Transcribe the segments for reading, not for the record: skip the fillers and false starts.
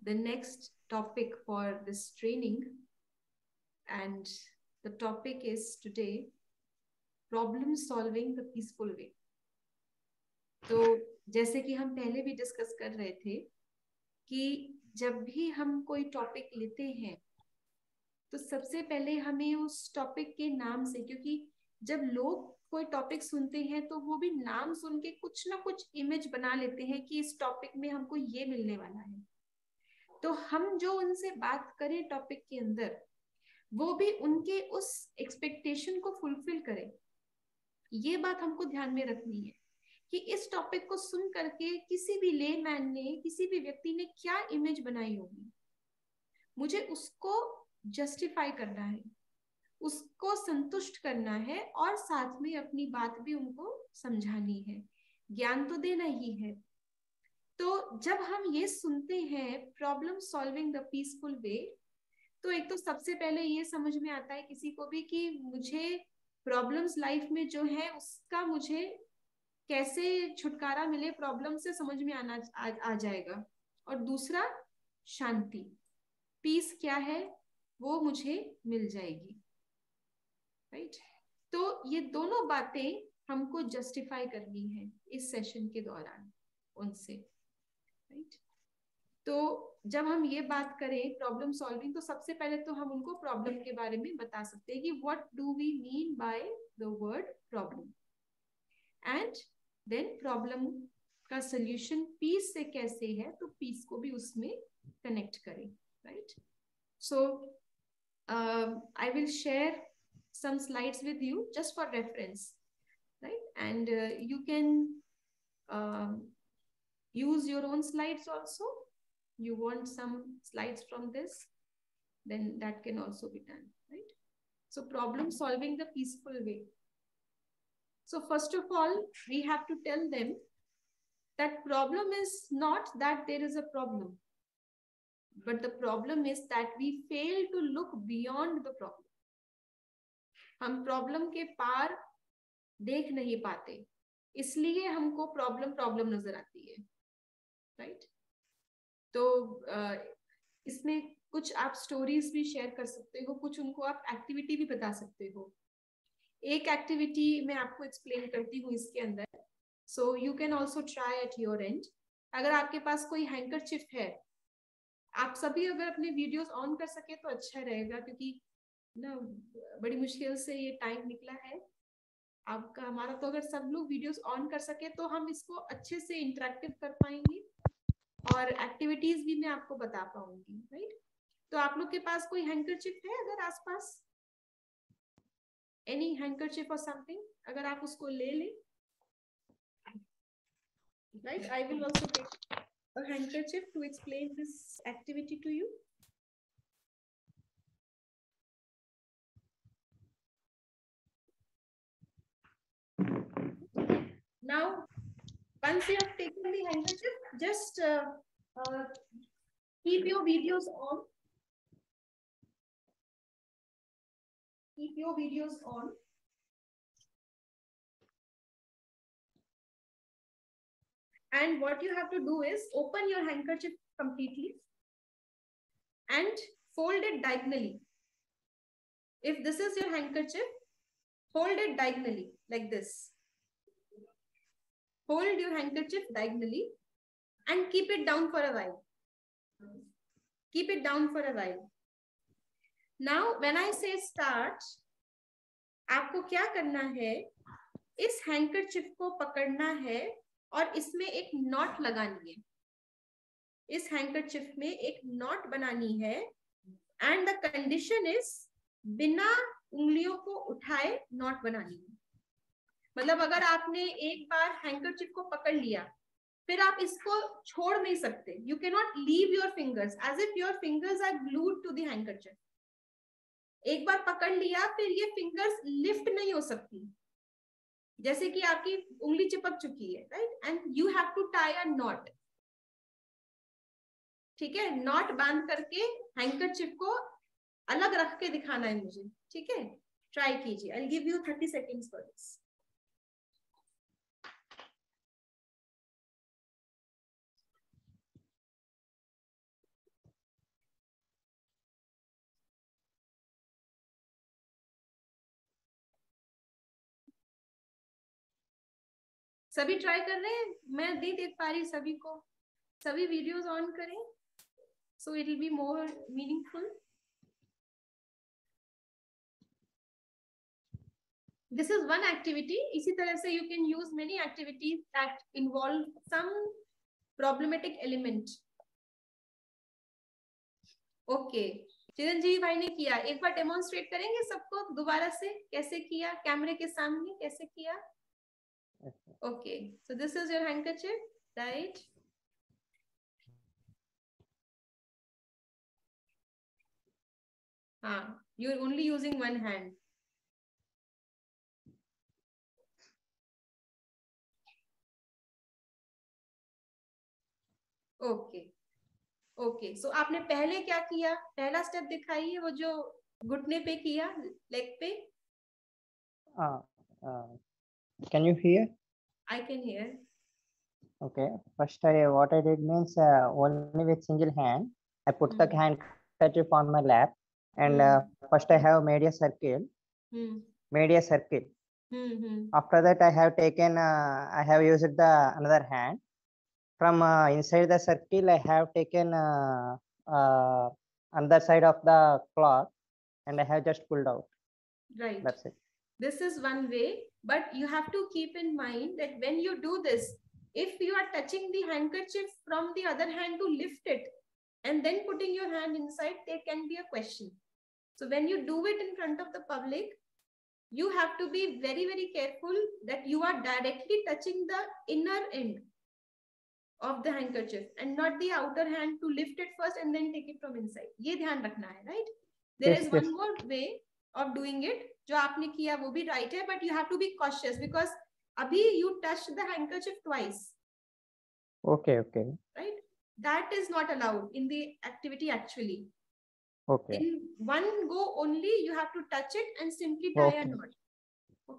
the next topic for this training, and the topic is today problem solving the peaceful way. तो जैसे कि हम पहले भी डिस्कस कर रहे थे कि जब भी हम कोई टॉपिक लेते हैं तो सबसे पहले हमें उस टॉपिक के नाम से, क्योंकि जब लोग कोई टॉपिक सुनते हैं तो वो भी नाम सुन के कुछ ना कुछ इमेज बना लेते हैं कि इस टॉपिक में हमको ये मिलने वाला है। तो हम जो उनसे बात करें टॉपिक के अंदर, वो भी उनके उस एक्सपेक्टेशन को फुलफिल करें। ये बात हमको ध्यान में रखनी है कि इस टॉपिक को सुन करके किसी भी लेमैन ने, किसी भी व्यक्ति ने क्या इमेज बनाई होगी, मुझे उसको जस्टिफाई करना है, उसको संतुष्ट करना है और साथ में अपनी बात भी उनको समझानी है, ज्ञान तो देना ही है। तो जब हम ये सुनते हैं प्रॉब्लम सॉल्विंग द पीसफुल वे, तो एक तो सबसे पहले ये समझ में आता है किसी को भी कि मुझे प्रॉब्लम्स लाइफ में जो है उसका मुझे कैसे छुटकारा मिले, प्रॉब्लम से समझ में आ जाएगा। और दूसरा, शांति, पीस क्या है वो मुझे मिल जाएगी, राइट। तो ये दोनों बातें हमको जस्टिफाई करनी है इस सेशन के दौरान उनसे, राइट। तो जब हम ये बात करें प्रॉब्लम सॉल्विंग, तो सबसे पहले तो हम उनको प्रॉब्लम के बारे में बता सकते हैं कि what do we mean by the word problem, and then problem का सोल्यूशन पीस से कैसे है, तो पीस को भी उसमें कनेक्ट करें, right. So I will share some slides with you just for reference, right? And you can use your own slides also. You want some slides from this, then that can also be done, right? So problem solving the peaceful way. So first of all, we have to tell them that problem is not that there is a problem, but the problem is that we fail to look beyond the problem. हम problem के पार देख नहीं पाते, इसलिए हमको problem problem नजर आती है, राइट। तो इसमें कुछ आप स्टोरीज भी शेयर कर सकते हो, कुछ उनको आप एक्टिविटी भी बता सकते हो। एक एक्टिविटी मैं आपको एक्सप्लेन करती हूँ इसके अंदर, so you can also try at your and. अगर आपके पास कोई हैंकरचिफ है, आप सभी अगर अपने वीडियोस ऑन कर सके तो अच्छा रहेगा, क्योंकि ना बड़ी मुश्किल से ये टाइम निकला है आपका हमारा। तो अगर सब लोग वीडियोस ऑन कर सके तो हम इसको अच्छे से इंटरेक्टिव कर पाएंगे और एक्टिविटीज भी मैं आपको बता पाऊंगी, राइट। तो आप लोग के पास कोई हैंकरचिप है अगर आसपास, एनी हैंकरचिप और समथिंग, अगर आप उसको ले लें, right. I will also take a handkerchief to explain this activity to you. Now, once you have taken the handkerchief, just keep your videos on. Keep your videos on. And what you have to do is open your handkerchief completely and fold it diagonally. If this is your handkerchief, hold it diagonally like this. Hold your handkerchief diagonally and keep it down for a while. Keep it down for a while. Now, when I say start, आपको क्या करना है, इस हैंकरचिफ को पकड़ना है और इसमें एक नॉट लगानी है, इस हैंकरचिफ में एक नॉट बनानी है। एंड द कंडीशन इज बिना उंगलियों को उठाए नॉट बनानी है। मतलब अगर आपने एक बार हैंकरचिफ को पकड़ लिया, फिर आप इसको छोड़ नहीं सकते। You can not leave your fingers as if your fingers are glued to the handkerchief. एक बार पकड़ लिया फिर ये फिंगर्स लिफ्ट नहीं हो सकती, जैसे कि आपकी उंगली चिपक चुकी है, right. And you have to tie a knot, ठीक है। नॉट बांध करके हैंकरचिफ को अलग रख के दिखाना है मुझे, ठीक है। ट्राई कीजिए। I will give you 30 seconds for this. सभी ट्राई कर रहे हैं? मैं नहीं देख पा रही सभी को. सभी वीडियोस ऑन करें, so it will be more meaningful. This is one activity. इसी तरह से you can use many activities that involve some problematic element. Okay. Chiranjeevi भाई ने किया, एक बार डेमोन्स्ट्रेट करेंगे सबको दोबारा से कैसे किया, कैमरे के सामने कैसे किया. Okay, so this is your handkerchief, right? हाँ, you're only using one hand. Okay okay, so आपने पहले क्या किया, पहला स्टेप दिखाइए, वो जो घुटने पे किया, लेग पे. Can you hear? I can hear. Okay. First, what I did means only with single hand, I put the handkerchief on my lap, and first I have made a circle. Made a circle. After that, I have taken. I have used the another hand. From inside the circle, I have taken another side of the cloth, and I have just pulled out. Right. That's it. This is one way, but you have to keep in mind that when you do this, if you are touching the handkerchief from the other hand to lift it and then putting your hand inside, there can be a question. So when you do it in front of the public, you have to be very, very careful that you are directly touching the inner end of the handkerchief and not the outer hand to lift it first and then take it from inside. ये ध्यान रखना है, right? There is one more way of doing it. जो आपने किया वो भी right है, but you have to be cautious because अभी you touched the handkerchief twice. Okay, okay. Right? That is not allowed in the activity actually. Okay. In one go only, you have to touch it and simply tie a knot.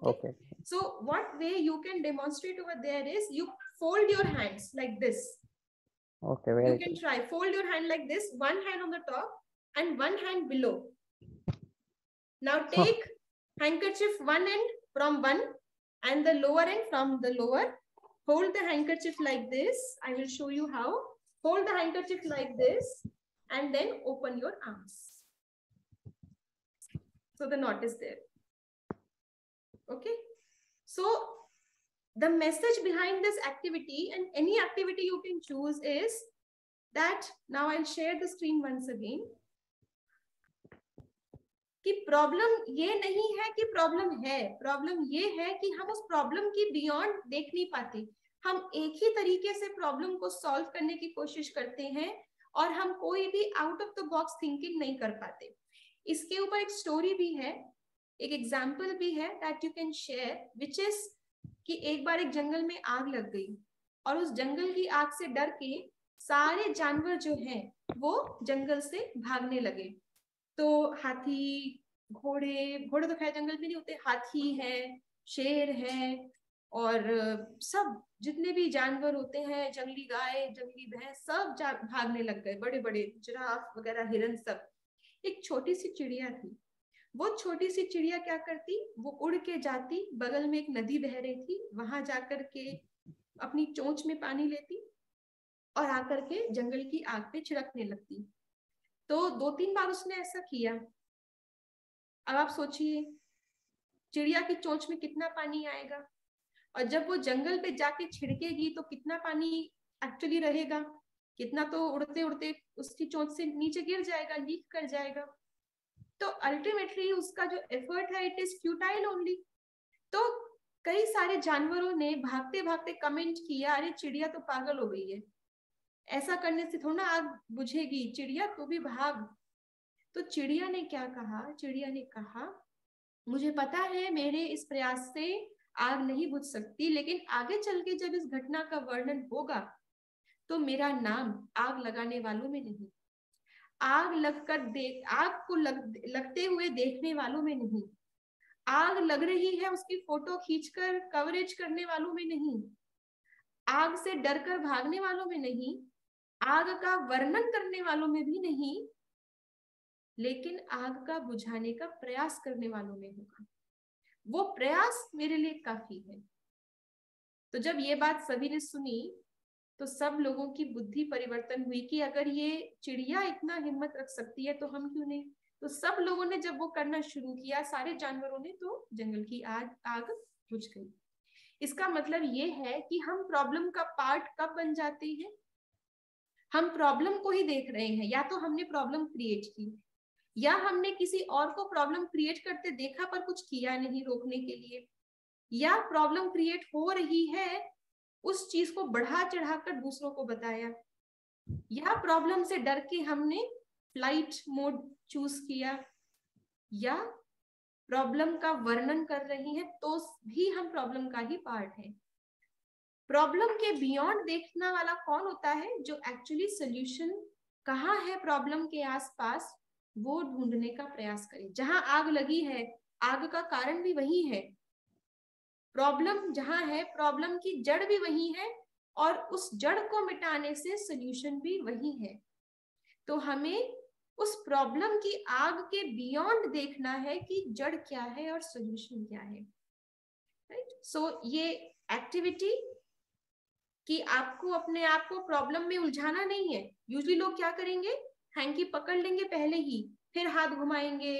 Okay. So what way you can demonstrate over there is you fold your hands like this. Okay. You can try fold your hand like this, one hand on the top and one hand below. Now take handkerchief one end from one and the lower end from the lower. Hold the handkerchief like this. I will show you how. Hold the handkerchief like this and then open your arms. So the knot is there. Okay. So the message behind this activity, and any activity you can choose, is that now I'll share the screen once again. कि problem ये नहीं है कि problem है, problem ये है कि हम उस प्रॉब्लम की बियॉन्ड देख नहीं पाते. हम एक ही तरीके से प्रॉब्लम को सॉल्व करने की कोशिश करते हैं और हम कोई भी out of the box thinking नहीं कर पाते. इसके ऊपर एक स्टोरी भी है, एक एग्जाम्पल भी है that you can share, which is कि एक बार एक जंगल में आग लग गई और उस जंगल की आग से डर के सारे जानवर जो हैं वो जंगल से भागने लगे. तो हाथी, घोड़े तो खैर जंगल में नहीं होते, हाथी है, शेर है और सब जितने भी जानवर होते हैं, जंगली गाय, जंगली भैंस, सब भागने लग गए. बड़े बड़े जिराफ वगैरह, हिरन, सब. एक छोटी सी चिड़िया थी. वो छोटी सी चिड़िया क्या करती, वो उड़ के जाती, बगल में एक नदी बह रही थी, वहां जाकर के अपनी चोंच में पानी लेती और आकर के जंगल की आग पे छिड़कने लगती. तो 2-3 बार उसने ऐसा किया. अब आप सोचिए चिड़िया की चोंच में कितना पानी आएगा और जब वो जंगल पे जाके छिड़केगी तो कितना पानी एक्चुअली रहेगा, कितना तो उड़ते उड़ते उसकी चोंच से नीचे गिर जाएगा, लीक कर जाएगा. तो अल्टीमेटली उसका जो एफर्ट है इट इज फ्यूटाइल ओनली. तो कई सारे जानवरों ने भागते भागते कमेंट किया, अरे चिड़िया तो पागल हो गई है, ऐसा करने से थोड़ा आग बुझेगी, चिड़िया तू भी भाग. तो चिड़िया ने क्या कहा, चिड़िया ने कहा मुझे पता है मेरे इस प्रयास से आग नहीं बुझ सकती, लेकिन आगे चल के जब इस घटना का वर्णन होगा तो मेरा नाम आग लगाने वालों में नहीं, आग को लगते हुए देखने वालों में नहीं, आग लग रही है उसकी फोटो खींचकर कवरेज करने वालों में नहीं, आग से डरकर भागने वालों में नहीं, आग का वर्णन करने वालों में भी नहीं, लेकिन आग का बुझाने का प्रयास करने वालों में होगा. वो प्रयास मेरे लिए काफी है. तो जब ये बात सभी ने सुनी तो सब लोगों की बुद्धि परिवर्तन हुई कि अगर ये चिड़िया इतना हिम्मत रख सकती है तो हम क्यों नहीं। तो सब लोगों ने जब वो करना शुरू किया, सारे जानवरों ने, तो जंगल की आग बुझ गई। इसका मतलब ये है कि हम प्रॉब्लम का पार्ट कब बन जाते हैं, हम प्रॉब्लम को ही देख रहे हैं। या तो हमने प्रॉब्लम क्रिएट की, या हमने किसी और को प्रॉब्लम क्रिएट करते देखा पर कुछ किया नहीं रोकने के लिए, या प्रॉब्लम क्रिएट हो रही है उस चीज को बढ़ा चढ़ाकर दूसरों को बताया, या प्रॉब्लम से डर के हमने फ्लाइट मोड चूज किया, या प्रॉब्लम का वर्णन कर रही है तो भी हम प्रॉब्लम का ही पार्ट है। प्रॉब्लम के बियॉन्ड देखना वाला कौन होता है, जो एक्चुअली सोल्यूशन कहाँ है प्रॉब्लम के आसपास वो ढूंढने का प्रयास करे। जहां आग लगी है, आग का कारण भी वही है। प्रॉब्लम जहां है, प्रॉब्लम की जड़ भी वही है, और उस जड़ को मिटाने से सोल्यूशन भी वही है। तो हमें उस प्रॉब्लम की आग के बियॉन्ड देखना है कि जड़ क्या है और सोल्यूशन क्या है। राइट? सो ये एक्टिविटी कि आपको अपने आप को प्रॉब्लम में उलझाना नहीं है। यूजुअली लोग क्या करेंगे, हैंकी पकड़ लेंगे पहले ही, फिर हाथ घुमाएंगे,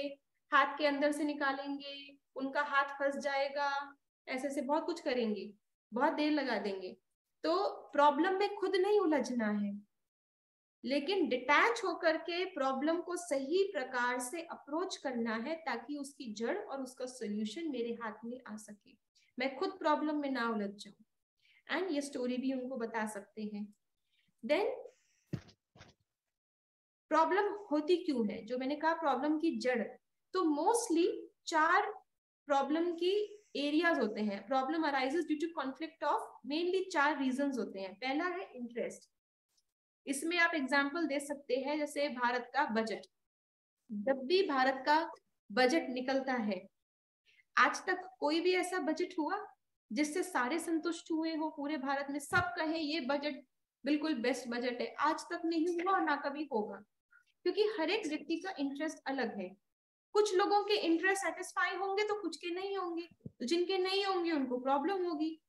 हाथ के अंदर से निकालेंगे, उनका हाथ फंस जाएगा, ऐसे से बहुत कुछ करेंगे, बहुत देर लगा देंगे। तो प्रॉब्लम में खुद नहीं उलझना है, लेकिन डिटैच होकर के प्रॉब्लम को सही प्रकार से अप्रोच करना है ताकि उसकी जड़ और उसका सोल्यूशन मेरे हाथ में आ सके, मैं खुद प्रॉब्लम में ना उलझ जाऊं। एंड ये स्टोरी भी उनको बता सकते हैं। देन प्रॉब्लम होती क्यों है, जो मैंने कहा प्रॉब्लम की जड़, तो मोस्टली 4 प्रॉब्लम की एरियाज होते हैं। Problem arises due to conflict of mainly 4 reasons होते हैं। पहला है इंटरेस्ट। इसमें आप एग्जांपल दे सकते हैं, जैसे भारत का बजट। जब भी भारत का बजट निकलता है, आज तक कोई भी ऐसा बजट हुआ जिससे सारे संतुष्ट हुए हो, पूरे भारत में सब कहे ये बजट बिल्कुल बेस्ट बजट है? आज तक नहीं हुआ और ना कभी होगा, क्योंकि हर एक व्यक्ति का इंटरेस्ट अलग है। कुछ लोगों के इंटरेस्ट सेटिस्फाई होंगे तो कुछ के नहीं होंगे, तो जिनके नहीं होंगे उनको प्रॉब्लम होगी।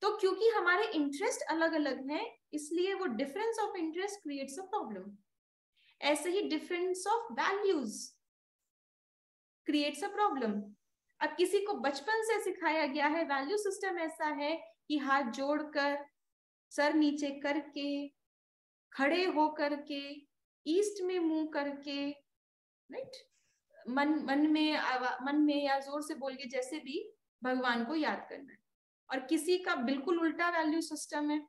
तो क्योंकि हमारे इंटरेस्ट अलग अलग हैं, इसलिए वो difference of interest creates a problem. ऐसे ही difference of values creates a problem. अब किसी को बचपन से सिखाया गया है, वैल्यू सिस्टम ऐसा है कि हाथ जोड़कर, सर नीचे करके, खड़े होकर के, ईस्ट में मुंह करके, राइट, मन में या जोर से बोल के, जैसे भी भगवान को याद करना है। और किसी का बिल्कुल उल्टा वैल्यू सिस्टम है,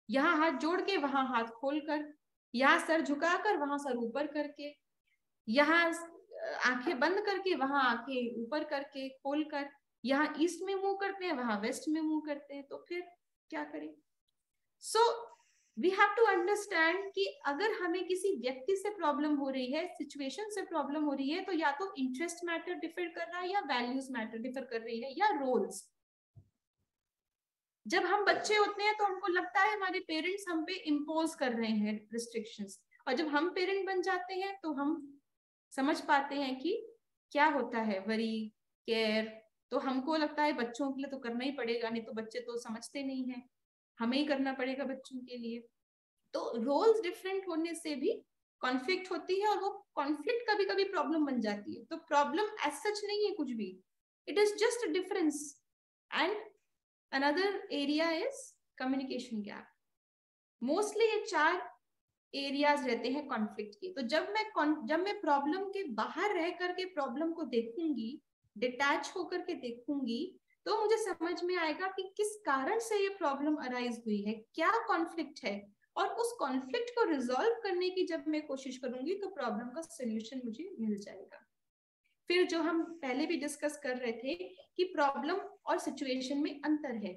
यहाँ हाथ जोड़ के वहां हाथ खोल कर, यहाँ सर झुकाकर वहां सर ऊपर करके, यहाँ आंखें बंद करके वहां आंखें ऊपर करके खोल कर, यहाँ ईस्ट में मुंह करते हैं वहां वेस्ट में मुंह करते हैं। तो फिर क्या करें? So we have to understand कि अगर हमें किसी व्यक्ति से प्रॉब्लम हो रही है, सिचुएशन से प्रॉब्लम हो रही है, तो या तो इंटरेस्ट मैटर डिफर कर रहा है, या वैल्यूज मैटर डिफर कर रही है, या रोल्स। जब हम बच्चे होते हैं तो हमको लगता है हमारे पेरेंट्स हम पे इम्पोज कर रहे हैं रिस्ट्रिक्शंस, और जब हम पेरेंट बन जाते हैं तो हम समझ पाते हैं कि क्या होता है वरी, केयर। तो हमको लगता है बच्चों के लिए तो करना ही पड़ेगा, नहीं तो बच्चे तो समझते नहीं है, हमें ही करना पड़ेगा बच्चों के लिए। तो रोल्स डिफरेंट होने से भी कॉन्फ्लिक्ट होती है, और वो कॉन्फ्लिक्ट कभी कभी प्रॉब्लम बन जाती है। तो प्रॉब्लम एज सच नहीं है कुछ भी, it is just a difference. And another area is communication gap. Mostly ये 4 एरियाज रहते हैं कॉन्फ्लिक्ट के। तो जब मैं प्रॉब्लम के बाहर रह करके प्रॉब्लम को देखूंगी, डिटैच होकर के देखूंगी, तो मुझे समझ में आएगा कि किस कारण से ये प्रॉब्लम अराइज हुई है, क्या कॉन्फ्लिक्ट है, और उस कॉन्फ्लिक्ट को रिजॉल्व करने की जब मैं कोशिश करूंगी तो प्रॉब्लम का सोल्यूशन मुझे मिल जाएगा। फिर जो हम पहले भी डिस्कस कर रहे थे कि प्रॉब्लम और सिचुएशन में अंतर है।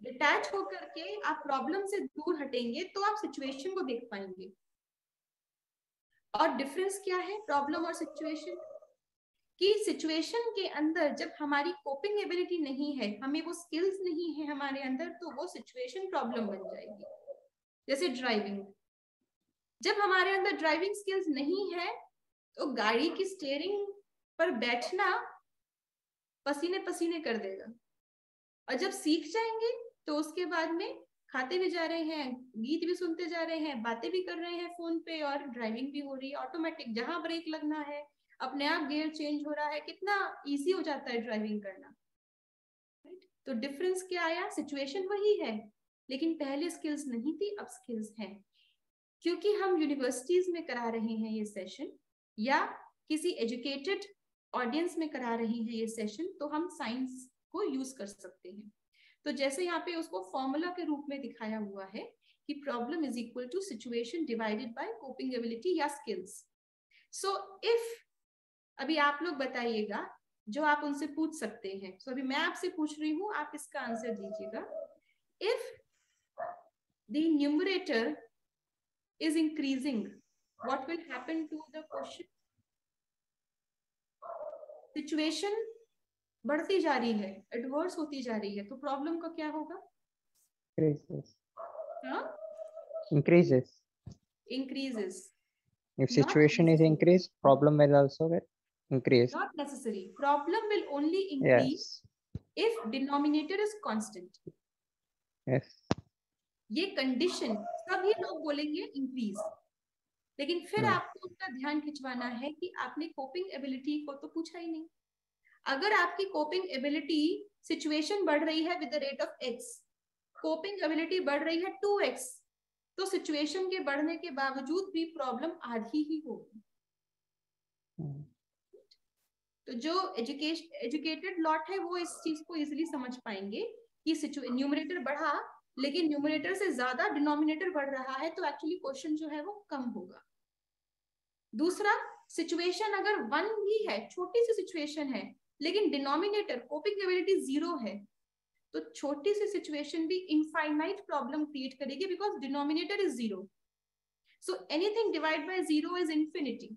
डिटैच होकर के आप प्रॉब्लम से दूर हटेंगे तो आप सिचुएशन को देख पाएंगे। और डिफरेंस क्या है प्रॉब्लम और सिचुएशन की? सिचुएशन के अंदर जब हमारी कोपिंग एबिलिटी नहीं है, हमें वो स्किल्स नहीं है हमारे अंदर, तो वो सिचुएशन प्रॉब्लम बन जाएगी। जैसे ड्राइविंग, जब हमारे अंदर ड्राइविंग स्किल्स नहीं है तो गाड़ी की स्टीयरिंग पर बैठना पसीने पसीने कर देगा, और जब सीख जाएंगे तो उसके बाद में खाते भी जा रहे हैं, गीत भी सुनते जा रहे हैं, बातें भी कर रहे हैं फोन पे, और ड्राइविंग भी हो रही है ऑटोमेटिक, जहां ब्रेक लगना है अपने आप गियर चेंज हो रहा है, कितना इजी हो जाता है ड्राइविंग करना। तो डिफरेंस क्या आया? सिचुएशन वही है, लेकिन पहले स्किल्स नहीं थी, अब स्किल्स हैं। क्योंकि हम यूनिवर्सिटीज में करा रहे हैं ये सेशन, या किसी एजुकेटेड ऑडियंस में करा रहे हैं ये सेशन, तो हम साइंस को यूज कर सकते हैं। तो जैसे यहाँ पे उसको फॉर्मूला के रूप में दिखाया हुआ है कि problem is equal to situation divided by coping ability या स्किल्स। सो इफ, अभी आप लोग बताइएगा, जो आप उनसे पूछ सकते हैं। सो अभी मैं आपसे पूछ रही हूँ, आप इसका आंसर दीजिएगा। If the numerator is increasing, what will happen to the question? Situation बढ़ती जा रही है, एडवर्स होती जा रही है, तो प्रॉब्लम का क्या होगा? Increases. Increases. If situation is increased, problem will also get increased. Not necessary. Problem will only increase if denominator is constant. Yes. ये कंडीशन सभी लोग बोलेंगे इंक्रीज, लेकिन फिर आपको उनका ध्यान खिंचवाना है कि आपने कोपिंग एबिलिटी को तो पूछा ही नहीं। अगर आपकी कोपिंग एबिलिटी, सिचुएशन बढ़ रही है with the rate of x, coping ability बढ़ रही है 2x, तो सिचुएशन के बढ़ने के बावजूद भी प्रॉब्लम आधी ही होगी। तो जो एजुकेटेड लॉट है वो इस चीज को इजीली समझ पाएंगे कि न्यूमरेटर बढ़ा, लेकिन न्यूमरेटर से ज्यादा डिनोमिनेटर बढ़ रहा है, तो एक्चुअली क्वेश्चन जो है वो कम होगा। दूसरा, सिचुएशन अगर 1 ही है, छोटी सी सिचुएशन है, लेकिन डिनोमिनेटर कोपिंग एबिलिटी 0 है, तो छोटी सी सिचुएशन भी इनफाइनाइट प्रॉब्लम क्रिएट करेगी, because denominator is 0। So anything divide by 0 is infinity.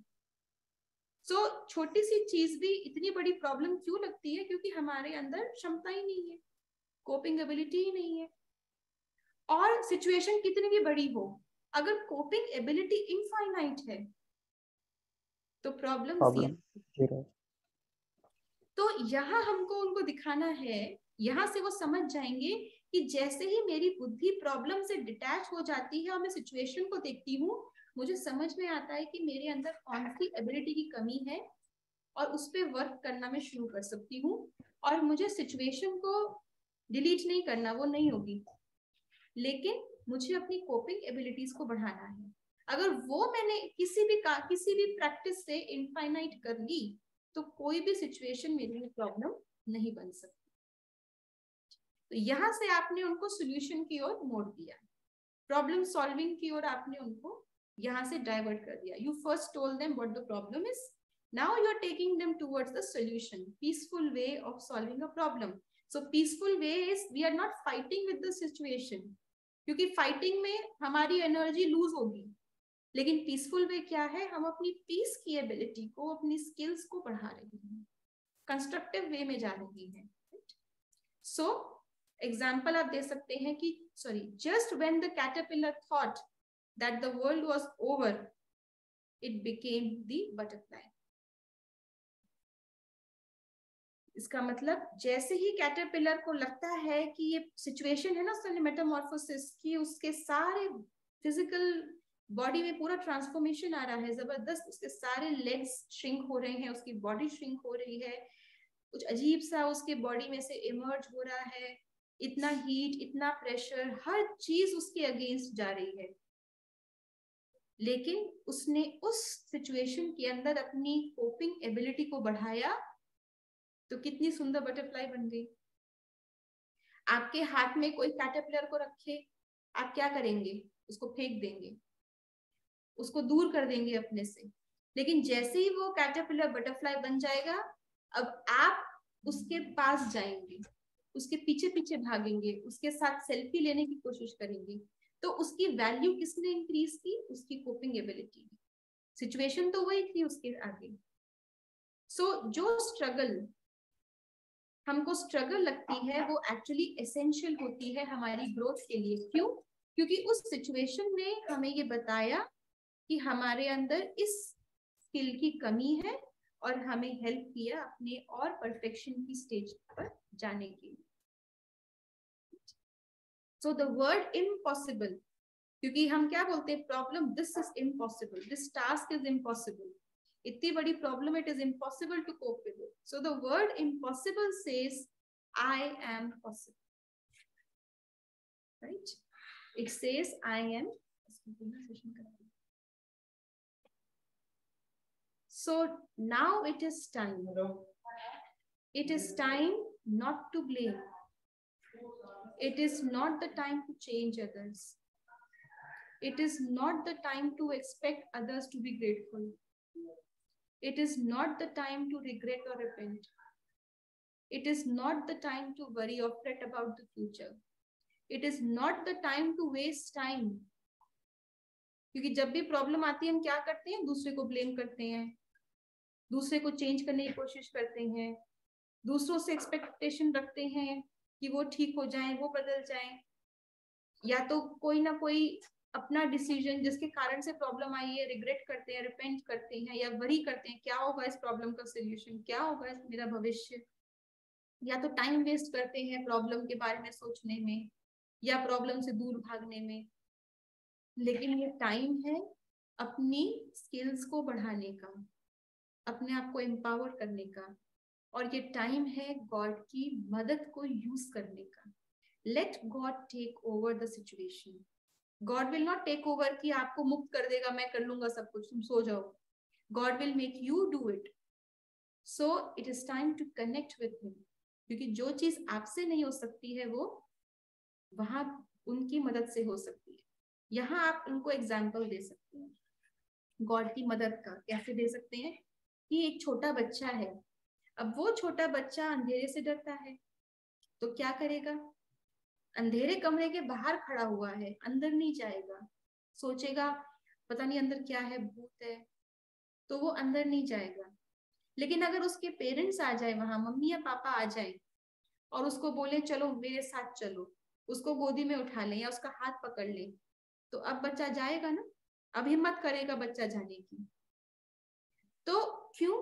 So छोटी सी चीज भी इतनी बड़ी प्रॉब्लम क्यों लगती है? क्योंकि हमारे अंदर क्षमता ही नहीं है, कोपिंग एबिलिटी ही नहीं है। और सिचुएशन कितनी भी बड़ी हो, अगर कोपिंग एबिलिटी इनफाइनाइट है तो प्रॉब्लम 0। तो यहाँ हमको उनको दिखाना है, यहाँ से वो समझ जाएंगे कि जैसे ही मेरी बुद्धि प्रॉब्लम से डिटैच हो जाती है और मैं सिचुएशन को देखती हूँ, मुझे समझ में आता है कि मेरे अंदर कौन सी एबिलिटी की कमी है, और उस पर वर्क करना मैं शुरू कर सकती हूँ। और मुझे सिचुएशन को डिलीट नहीं करना, वो नहीं होगी, लेकिन मुझे अपनी कोपिंग एबिलिटीज को बढ़ाना है। अगर वो मैंने किसी भी प्रैक्टिस से इनफाइनाइट कर ली, तो कोई भी सिचुएशन मेरे लिए प्रॉब्लम नहीं बन सकती। तो यहाँ से आपने उनको सॉल्यूशन की ओर मोड़ दिया, प्रॉब्लम सॉल्विंग की ओर आपने उनको यहाँ से डाइवर्ट कर दिया। You first told them what the problem is, now you are taking them towards the solution, peaceful way of solving a problem. So peaceful way is we are not fighting with the situation, क्योंकि fighting में हमारी energy lose होगी, लेकिन peaceful वे क्या है? हम अपनी piece की एबिलिटी को, अपनी स्किल्स को बढ़ा रही हैं, कंस्ट्रक्टिव वे में जा रही हैं। सो एग्जाम्पल आप दे सकते हैं कि just when the caterpillar thought that the world was over, it became the butterfly. इसका मतलब जैसे ही कैटरपिलर को लगता है कि ये सिचुएशन है ना, उसने मेटामॉर्फोसिस की, उसके सारे फिजिकल बॉडी में पूरा ट्रांसफॉर्मेशन आ रहा है जबरदस्त, उसके सारे लेग्स श्रिंक हो रहे हैं, उसकी बॉडी श्रिंक हो रही है, कुछ अजीब सा उसके बॉडी में से इमर्ज हो रहा है, इतना हीट, इतना प्रेशर, हर चीज उसके अगेंस्ट जा रही है, लेकिन उसने उस सिचुएशन के अंदर अपनी कोपिंग एबिलिटी को बढ़ाया, तो कितनी सुंदर बटरफ्लाई बन गई। आपके हाथ में कोई कैटरपिलर को रखे, आप क्या करेंगे? उसको फेंक देंगे, उसको दूर कर देंगे अपने से, लेकिन जैसे ही वो कैटरपिलर बटरफ्लाई बन जाएगा, अब आप उसके पास जाएंगे, उसके पीछे पीछे भागेंगे, उसके साथ सेल्फी लेने की कोशिश करेंगे, तो उसकी वैल्यू किसने इंक्रीज की? उसकी कोपिंग एबिलिटी। सिचुएशन तो वही थी उसके आगे। सो जो स्ट्रगल हमको स्ट्रगल लगती है, वो एक्चुअली एसेंशियल होती है हमारी ग्रोथ के लिए। क्यों? क्योंकि उस सिचुएशन ने हमें ये बताया कि हमारे अंदर इस स्किल की कमी है, और हमें हेल्प किया अपने और परफेक्शन की स्टेज पर जाने के लिए। So the word impossible, क्योंकि हम क्या बोलते हैं, problem, this is impossible, this task is impossible, इतनी बड़ी problem, it is impossible to cope with it. So the word impossible says I am possible, right? It says I am. So now it is time. It is time not to blame. It is not the time to change others. It is not the time to expect others to be grateful. It is not the time to regret or repent. It is not the time to worry or fret about the future. It is not the time to waste time. क्योंकि जब भी problem आती है हम क्या करते हैं, दूसरे को ब्लेम करते हैं, दूसरे को चेंज करने की कोशिश करते हैं, दूसरों से एक्सपेक्टेशन रखते हैं कि वो ठीक हो जाएं, वो बदल जाएं, या तो कोई ना कोई अपना डिसीजन जिसके कारण से प्रॉब्लम आई है रिग्रेट करते हैं, रिपेंट करते हैं, या वरी करते हैं क्या होगा इस प्रॉब्लम का सोल्यूशन, क्या होगा मेरा भविष्य, या तो टाइम वेस्ट करते हैं प्रॉब्लम के बारे में सोचने में या प्रॉब्लम से दूर भागने में. लेकिन ये टाइम है अपनी स्किल्स को बढ़ाने का, अपने आप को एम्पावर करने का, और ये टाइम है गॉड की मदद को यूज करने का. Let God take over the situation. God will not take over कि आपको मुक्त कर देगा, मैं कर लूंगा सब कुछ, तुम सो जाओ. God will make you do it. So it is time to connect with him, क्योंकि जो चीज आपसे नहीं हो सकती है वो वहां उनकी मदद से हो सकती है. यहाँ आप उनको एग्जाम्पल दे सकते हैं गॉड की मदद का. कैसे दे सकते हैं कि एक छोटा बच्चा है, अब वो छोटा बच्चा अंधेरे से डरता है, तो क्या करेगा, अंधेरे कमरे के बाहर खड़ा हुआ है, अंदर नहीं जाएगा, सोचेगा पता नहीं अंदर क्या है, भूत है, तो वो अंदर नहीं जाएगा. लेकिन अगर उसके पेरेंट्स आ जाए वहां, मम्मी या पापा आ जाए और उसको बोले चलो मेरे साथ चलो, उसको गोदी में उठा ले या उसका हाथ पकड़ ले, तो अब बच्चा जाएगा ना, अब हिम्मत करेगा बच्चा जाने की. तो क्यों,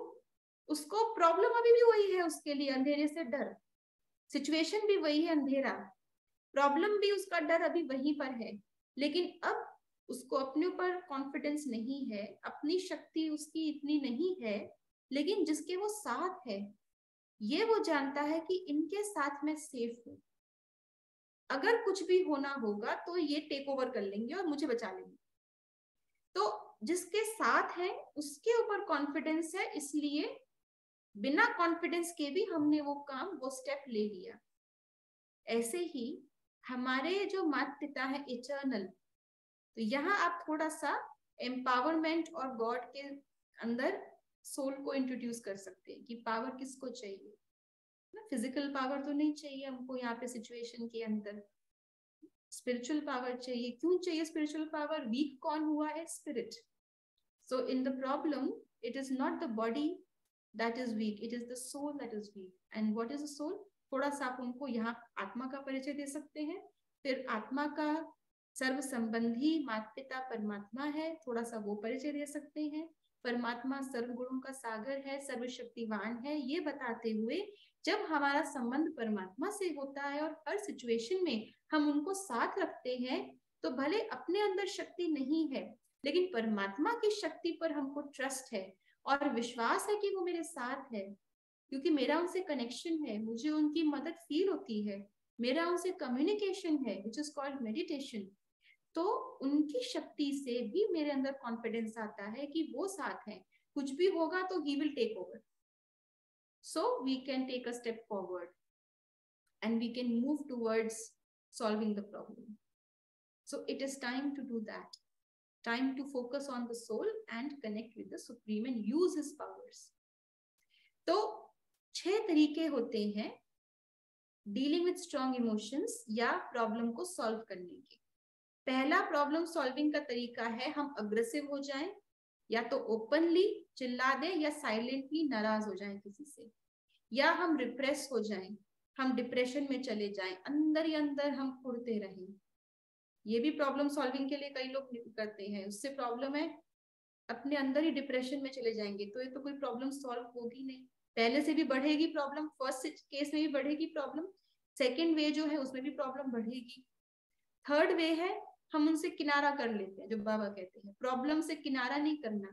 उसको प्रॉब्लम अभी भी वही है उसके लिए, अंधेरे से डर, सिचुएशन भी वही है अंधेरा, प्रॉब्लम भी उसका डर अभी वहीं पर है. लेकिन अब उसको अपने ऊपर कॉन्फिडेंस नहीं है, अपनी शक्ति उसकी इतनी नहीं है, लेकिन जिसके वो साथ है ये वो जानता है कि इनके साथ मैं सेफ हूं, अगर कुछ भी होना होगा तो ये टेक ओवर कर लेंगे और मुझे बचा लेंगे. तो जिसके साथ है उसके ऊपर कॉन्फिडेंस है, इसलिए बिना कॉन्फिडेंस के भी हमने वो काम, वो स्टेप ले लिया. ऐसे ही हमारे जो माता पिता है इटर्नल, तो यहाँ आप थोड़ा सा एम्पावरमेंट और गॉड के अंदर सोल को इंट्रोड्यूस कर सकते हैं कि पावर किसको चाहिए. फिजिकल पावर तो नहीं चाहिए हमको यहाँ पे सिचुएशन के अंदर, स्पिरिचुअल पावर चाहिए. क्यों चाहिए स्पिरिचुअल पावर, वीक कौन हुआ है, spirit. So in the problem it is not the body that is weak, it is the soul that is weak. And what is the soul, थोड़ा सा आप उनको यहाँ आत्मा का परिचय दे सकते हैं. फिर आत्मा का सर्व संबंधी माता पिता परमात्मा है, थोड़ा सा वो परिचय दे सकते हैं. परमात्मा सर्व गुणों का सागर है, सर्वशक्तिवान है, ये बताते हुए जब हमारा संबंध परमात्मा से होता है और हर सिचुएशन में हम उनको साथ रखते हैं, तो भले अपने अंदर शक्ति नहीं है लेकिन परमात्मा की शक्ति पर हमको ट्रस्ट है और विश्वास है कि वो मेरे साथ है, क्योंकि मेरा उनसे कनेक्शन है, मुझे उनकी मदद फील होती है, मेरा उनसे कम्युनिकेशन है विच इज कॉल्ड मेडिटेशन. तो उनकी शक्ति से भी मेरे अंदर कॉन्फिडेंस आता है कि वो साथ है, कुछ भी होगा तो ही will take over. So we can take a step forward and we can move towards solving the problem. So it is time to do that. Time to focus on the soul and connect with the Supreme and use his powers. तो 6 तरीके होते हैं dealing with strong emotions या problem को solve करने के. पहला problem solving का तरीका है हम अग्रेसिव हो जाएं, या तो ओपनली चिल्ला दें या साइलेंटली नाराज हो जाएं किसी से, या हम रिप्रेस हो जाएं, हम डिप्रेशन में चले जाएं, अंदर ही अंदर हम कुढ़ते रहें. ये भी प्रॉब्लम सॉल्विंग के लिए कई लोग करते हैं. उससे प्रॉब्लम है अपने अंदर ही डिप्रेशन में चले जाएंगे, तो ये तो कोई प्रॉब्लम सॉल्व होगी नहीं, पहले से भी बढ़ेगी प्रॉब्लम. फर्स्ट केस में भी बढ़ेगी प्रॉब्लम, सेकेंड वे जो है उसमें भी प्रॉब्लम बढ़ेगी. थर्ड वे है हम उनसे किनारा कर लेते हैं, जो बाबा कहते हैं प्रॉब्लम से किनारा नहीं करना,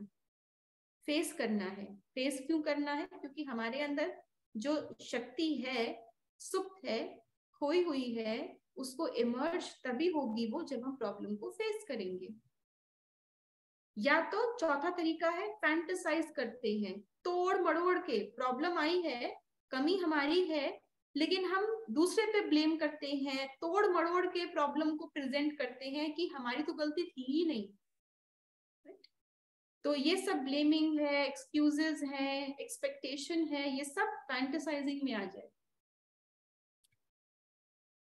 फेस करना है। फेस क्यों करना है? क्योंकि हमारे अंदर जो शक्ति है, सुप्त है, खोई हुई है, उसको इमर्ज तभी होगी वो जब हम प्रॉब्लम को फेस करेंगे। या तो चौथा तरीका है फैंटेसाइज करते हैं, तोड़ मड़ोड़ के, प्रॉब्लम आई है, कमी हमारी है, लेकिन हम दूसरे पे ब्लेम करते हैं, तोड़ मड़ोड़ के प्रॉब्लम को प्रेजेंट करते हैं कि हमारी तो गलती थी ही नहीं। तो ये सब ब्लेमिंग है, एक्सक्यूजेस है, एक्सपेक्टेशन है, ये सब फैंटेसाइजिंग में आ जाए।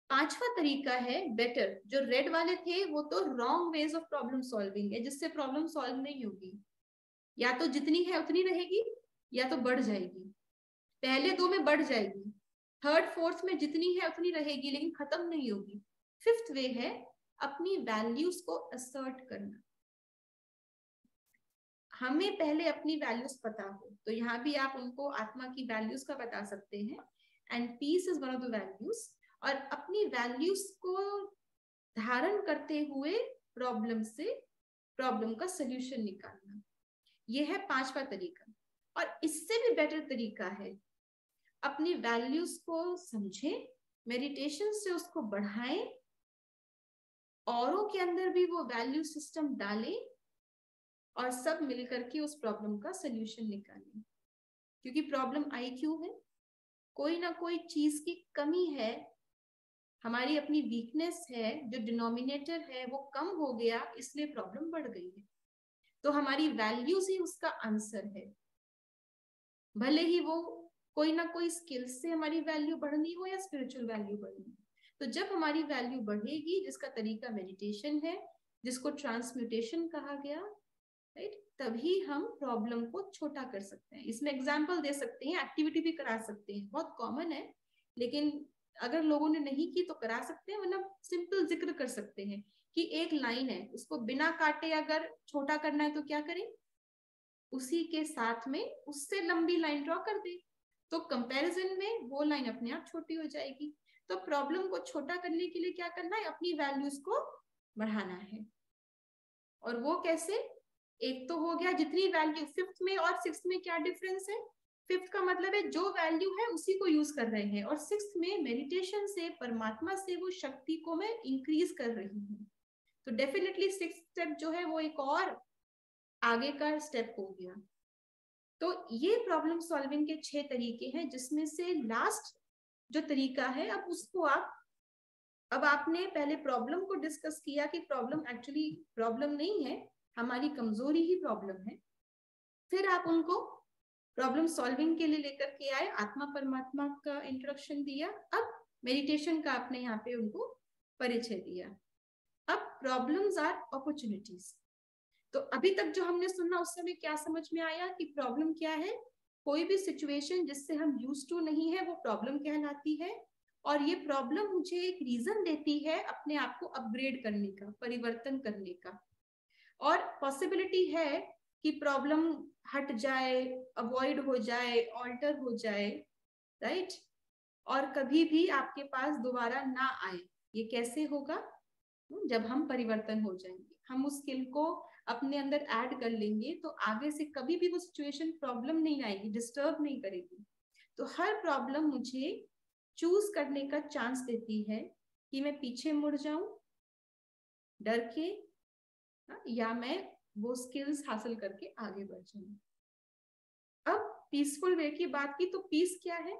पांचवा तरीका है बेटर, जो रेड वाले थे वो तो wrong ways of problem solving है, जिससे प्रॉब्लम सॉल्व नहीं होगी। या तो जितनी है उतनी रहेगी या तो बढ़ जाएगी। पहले दो में बढ़ जाएगी, थर्ड फोर्थ में जितनी है उतनी रहेगी लेकिन खत्म नहीं होगी। फिफ्थ वे है अपनी वैल्यूज को असर्ट करना। हमें पहले अपनी वैल्यूज पता हो, तो यहाँ भी आप उनको आत्मा की वैल्यूज का बता सकते हैं, and peace is one of the values. और अपनी वैल्यूज को धारण करते हुए प्रॉब्लम का सोल्यूशन निकालना, यह है पांचवा तरीका। और इससे भी बेटर तरीका है अपनी वैल्यूज को समझें, मेडिटेशन से उसको बढ़ाएं, औरों के अंदर भी वो वैल्यू सिस्टम डालें और सब मिलकर के उस प्रॉब्लम का सोल्यूशन निकालें। क्योंकि प्रॉब्लम आई क्यों है? कोई ना कोई चीज की कमी है, हमारी अपनी वीकनेस है, जो डिनोमिनेटर है वो कम हो गया, इसलिए प्रॉब्लम बढ़ गई है। तो हमारी वैल्यूज ही उसका आंसर है। भले ही वो कोई ना कोई स्किल से हमारी वैल्यू बढ़नी हो या स्पिरिचुअल वैल्यू बढ़नी हो। तो जब हमारी वैल्यू बढ़ेगी, जिसका तरीका मेडिटेशन है, जिसको ट्रांसम्यूटेशन कहा गया, राइट, तभी हम प्रॉब्लम को छोटा कर सकते हैं। इसमें एग्जाम्पल दे सकते हैं, एक्टिविटी भी करा सकते हैं, बहुत कॉमन है, लेकिन अगर लोगों ने नहीं की तो करा सकते हैं, वरना सिंपल जिक्र कर सकते हैं कि एक लाइन है, उसको बिना काटे अगर छोटा करना है तो क्या करें? उसी के साथ में उससे लंबी लाइन ड्रॉ कर दे, तो कंपैरिजन में वो लाइन अपने आप छोटी हो जाएगी। तो प्रॉब्लम को छोटा करने के लिए क्या करना है? अपनी वैल्यूज को बढ़ाना है। और वो कैसे? एक तो हो गया जितनी वैल्यू, फिफ्थ में और सिक्स्थ में क्या डिफरेंस है? फिफ्थ का मतलब है जो वैल्यू है उसी को यूज कर रहे हैं, और सिक्स्थ में मेडिटेशन से, परमात्मा से वो शक्ति को मैं इंक्रीज कर रही हूँ। तो डेफिनेटली सिक्स्थ स्टेप जो है वो एक और आगे का स्टेप हो गया। तो ये प्रॉब्लम सॉल्विंग के 6 तरीके हैं, जिसमें से लास्ट जो तरीका है, अब उसको अब आपने पहले प्रॉब्लम को डिस्कस किया कि प्रॉब्लम एक्चुअली प्रॉब्लम नहीं है, हमारी कमजोरी ही प्रॉब्लम है। फिर आप उनको प्रॉब्लम सॉल्विंग के लिए लेकर के आए, आत्मा परमात्मा का इंट्रोडक्शन दिया, अब मेडिटेशन का आपने यहाँ पे उनको परिचय दिया। अब प्रॉब्लम्स आर अपॉर्चुनिटीज। तो अभी तक जो हमने सुना उस समय क्या समझ में आया कि प्रॉब्लम क्या है? कोई भी सिचुएशन जिससे हम यूज टू नहीं है वो प्रॉब्लम कहलाती है, और ये प्रॉब्लम मुझे एक रीजन देती है अपने आप को अपग्रेड करने का, परिवर्तन करने का। और पॉसिबिलिटी है कि प्रॉब्लम हट जाए, अवॉइड हो जाए, ऑल्टर हो जाए, राइट, और कभी भी आपके पास दोबारा ना आए। ये कैसे होगा? जब हम परिवर्तन हो जाएंगे, हम उस स्किल को अपने अंदर ऐड कर लेंगे, तो आगे से कभी भी वो सिचुएशन प्रॉब्लम नहीं आएगी, डिस्टर्ब नहीं करेगी। तो हर प्रॉब्लम मुझे चूज करने का चांस देती है कि मैं पीछे मुड़ जाऊं डर के, या मैं वो स्किल्स हासिल करके आगे बढ़ जाऊं। अब पीसफुल वे की बात की, तो पीस क्या है?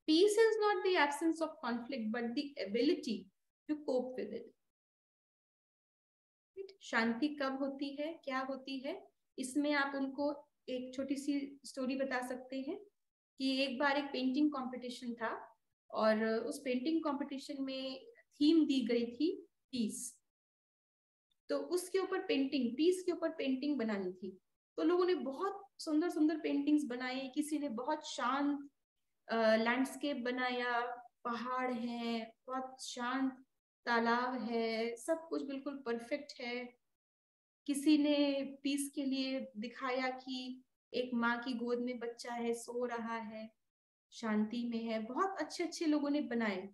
Peace is not the absence of conflict but the ability to cope with it. शांति कब होती है, क्या होती है? इसमें आप उनको एक छोटी सी स्टोरी बता सकते हैं कि एक बार एक पेंटिंग कंपटीशन था, और उस पेंटिंग कंपटीशन में थीम दी गई थी पीस। तो उसके ऊपर पेंटिंग, पीस के ऊपर पेंटिंग बनानी थी। तो लोगों ने बहुत सुंदर सुंदर पेंटिंग्स बनाई, किसी ने बहुत शांत लैंडस्केप बनाया, पहाड़ है, बहुत शांत तालाब है, सब कुछ बिल्कुल परफेक्ट है। किसी ने पीस के लिए दिखाया कि एक माँ की गोद में बच्चा है, सो रहा है, शांति में है। बहुत अच्छे अच्छे लोगों ने बनाए,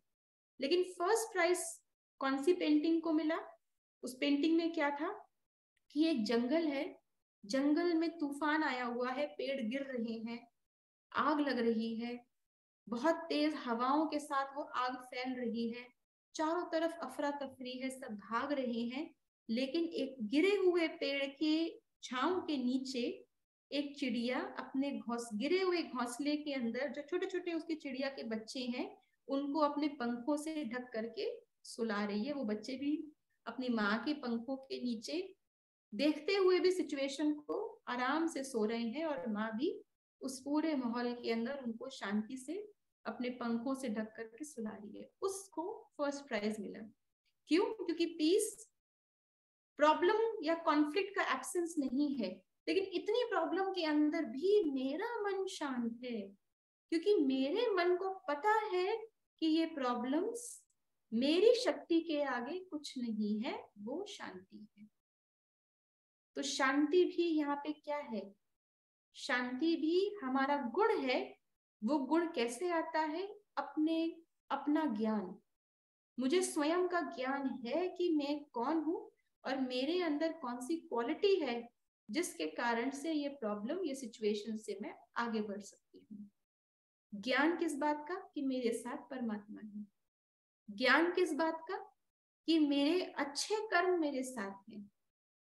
लेकिन फर्स्ट प्राइज कौन सी पेंटिंग को मिला? उस पेंटिंग में क्या था कि एक जंगल है, जंगल में तूफान आया हुआ है, पेड़ गिर रहे हैं, आग लग रही है, बहुत तेज हवाओं के साथ वो आग फैल रही है, चारों तरफ अफरा तफरी है, सब भाग रहे हैं, लेकिन एक गिरे हुए पेड़ के छांव के नीचे एक चिड़िया अपने गिरे हुए घोंसले के अंदर, जो छोटे छोटे उसके चिड़िया के बच्चे हैं, उनको अपने पंखों से ढक करके सुला रही है। वो बच्चे भी अपनी माँ के पंखों के नीचे देखते हुए भी सिचुएशन को आराम से सो रहे हैं, और माँ भी उस पूरे माहौल के अंदर उनको शांति से अपने पंखों से ढक करके सुला रही है। उसको फर्स्ट प्राइज मिला। क्यों? क्योंकि पीस प्रॉब्लम या कॉन्फ्लिक्ट का एब्सेंस नहीं है, लेकिन इतनी प्रॉब्लम के अंदर भी मेरा मन शांत है, क्योंकि मेरे मन को पता है कि ये प्रॉब्लम्स मेरी शक्ति के आगे कुछ नहीं है, वो शांति है। तो शांति भी यहाँ पे क्या है? शांति भी हमारा गुण है। वो गुण कैसे आता है? अपना ज्ञान। मुझे स्वयं का ज्ञान है कि मैं कौन हूं और मेरे अंदर कौन सी क्वालिटी है जिसके कारण से ये प्रॉब्लम, ये सिचुएशन से मैं आगे बढ़ सकती हूँ। ज्ञान किस बात का? कि मेरे साथ परमात्मा है। ज्ञान किस बात का? कि मेरे अच्छे कर्म मेरे साथ हैं।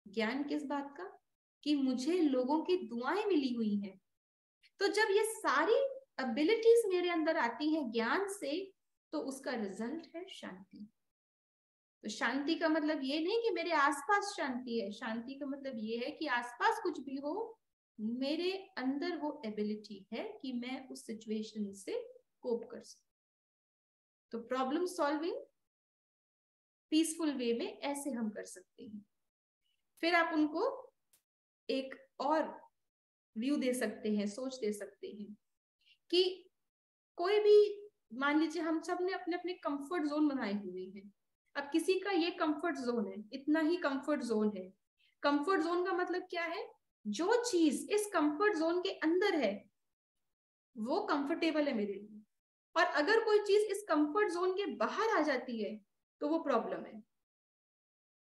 ज्ञान किस बात का? कि मुझे लोगों की दुआएं मिली हुई हैं। तो जब ये सारी एबिलिटीज मेरे अंदर आती हैं ज्ञान से, तो उसका रिजल्ट है शांति। तो शांति का मतलब ये नहीं कि मेरे आसपास शांति है, शांति का मतलब ये है कि आसपास कुछ भी हो, मेरे अंदर वो एबिलिटी है कि मैं उस सिचुएशन से कोप कर सकूं। तो प्रॉब्लम सॉल्विंग पीसफुल वे में ऐसे हम कर सकते हैं। फिर आप उनको एक और व्यू दे सकते हैं, सोच दे सकते हैं कि कोई भी, मान लीजिए हम सब ने अपने अपने कंफर्ट जोन बनाए हुए हैं। अब किसी का ये कंफर्ट जोन है, इतना ही कंफर्ट जोन है। कंफर्ट जोन का मतलब क्या है? जो चीज इस कंफर्ट जोन के अंदर है वो कंफर्टेबल है मेरे लिए, और अगर कोई चीज इस कंफर्ट जोन के बाहर आ जाती है तो वो प्रॉब्लम है,